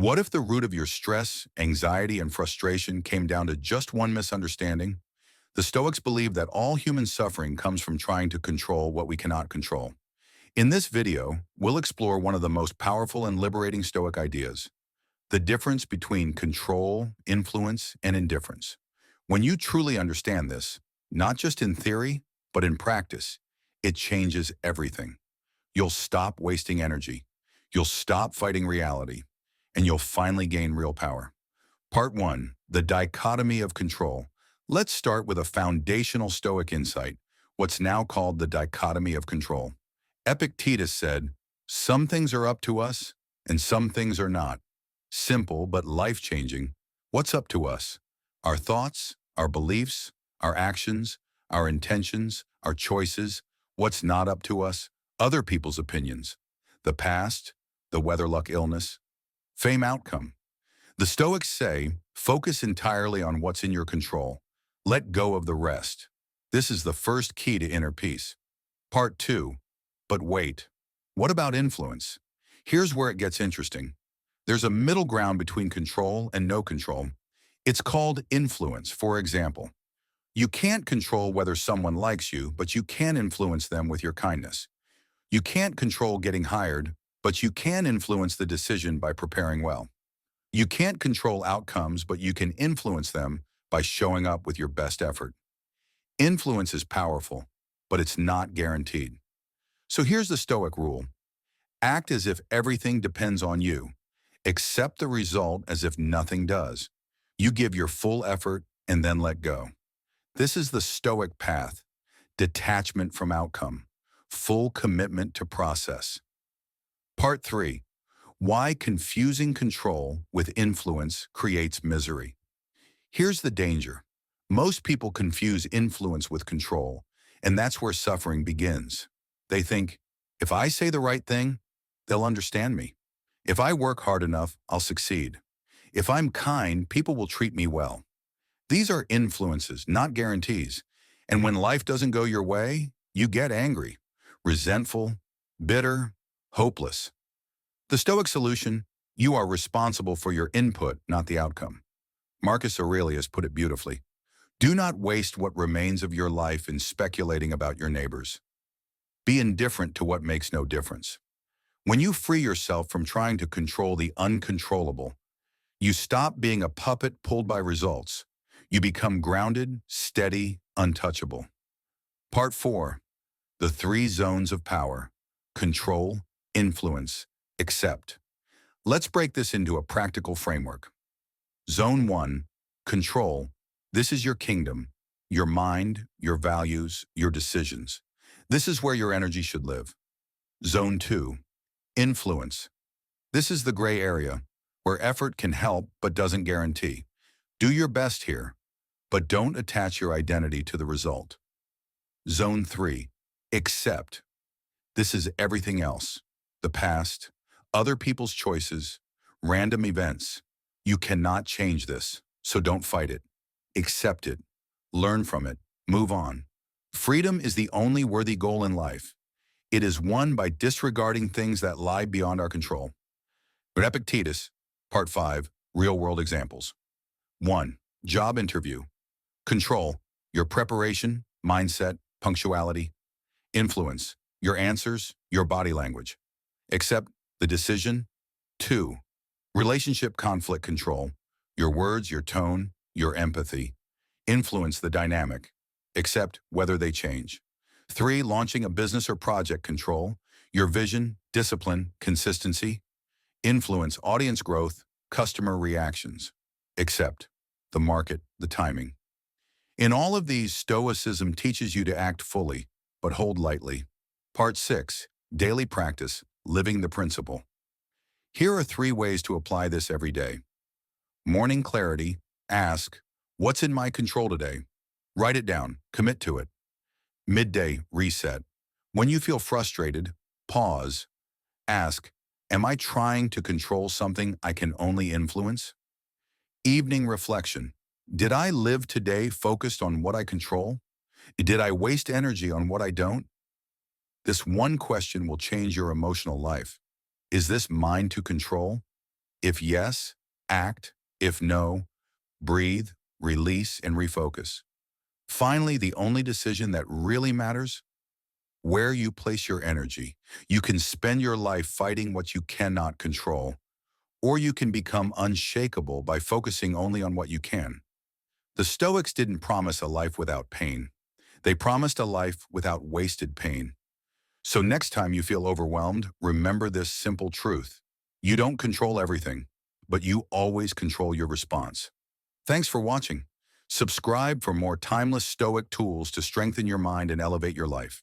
What if the root of your stress, anxiety, and frustration came down to just one misunderstanding? The Stoics believe that all human suffering comes from trying to control what we cannot control. In this video, we'll explore one of the most powerful and liberating Stoic ideas, the difference between control, influence, and indifference. When you truly understand this, not just in theory, but in practice, it changes everything. You'll stop wasting energy. You'll stop fighting reality, and you'll finally gain real power. Part 1. The Dichotomy of Control. Let's start with a foundational Stoic insight, what's now called the Dichotomy of Control. Epictetus said, "Some things are up to us, and some things are not." Simple but life-changing. What's up to us? Our thoughts, our beliefs, our actions, our intentions, our choices. What's not up to us? Other people's opinions. The past, the weather, luck, illness, fame, outcome. The Stoics say, focus entirely on what's in your control. Let go of the rest. This is the first key to inner peace. Part 2. But wait. What about influence? Here's where it gets interesting. There's a middle ground between control and no control. It's called influence. For example, you can't control whether someone likes you, but you can influence them with your kindness. You can't control getting hired, but you can influence the decision by preparing well. You can't control outcomes, but you can influence them by showing up with your best effort. Influence is powerful, but it's not guaranteed. So here's the Stoic rule. Act as if everything depends on you. Accept the result as if nothing does. You give your full effort and then let go. This is the Stoic path. Detachment from outcome. Full commitment to process. Part 3. Why confusing control with influence creates misery. Here's the danger. Most people confuse influence with control, and that's where suffering begins. They think, if I say the right thing, they'll understand me. If I work hard enough, I'll succeed. If I'm kind, people will treat me well. These are influences, not guarantees. And when life doesn't go your way, you get angry, resentful, bitter, hopeless. The Stoic solution: you are responsible for your input, not the outcome. Marcus Aurelius put it beautifully. Do not waste what remains of your life in speculating about your neighbors. Be indifferent to what makes no difference. When you free yourself from trying to control the uncontrollable, you stop being a puppet pulled by results. You become grounded, steady, untouchable. Part 4. The 3 zones of power: control, influence, accept. Let's break this into a practical framework. Zone 1. Control. This is your kingdom, your mind, your values, your decisions. This is where your energy should live. Zone 2. Influence. This is the gray area, where effort can help but doesn't guarantee. Do your best here, but don't attach your identity to the result. Zone 3. Accept. This is everything else. The past, other people's choices, random events. You cannot change this, so don't fight it. Accept it. Learn from it. Move on. Freedom is the only worthy goal in life. It is won by disregarding things that lie beyond our control. But Epictetus, Part 5, Real-World Examples. 1. Job interview. Control, your preparation, mindset, punctuality. Influence, your answers, your body language. Accept the decision. 2. Relationship conflict control, your words, your tone, your empathy. Influence the dynamic. Accept whether they change. 3. Launching a business or project control, your vision, discipline, consistency. Influence audience growth, customer reactions. Accept the market, the timing. In all of these, Stoicism teaches you to act fully, but hold lightly. Part 6. Daily practice, living the principle. Here are 3 ways to apply this every day. Morning clarity. Ask, what's in my control today? Write it down. Commit to it. Midday reset. When you feel frustrated, pause. Ask, am I trying to control something I can only influence? Evening reflection. Did I live today focused on what I control? Did I waste energy on what I don't? This one question will change your emotional life. Is this mine to control? If yes, act. If no, breathe, release, and refocus. Finally, the only decision that really matters, where you place your energy. You can spend your life fighting what you cannot control, or you can become unshakable by focusing only on what you can. The Stoics didn't promise a life without pain. They promised a life without wasted pain. So next time you feel overwhelmed, remember this simple truth. You don't control everything, but you always control your response. Thanks for watching. Subscribe for more timeless Stoic tools to strengthen your mind and elevate your life.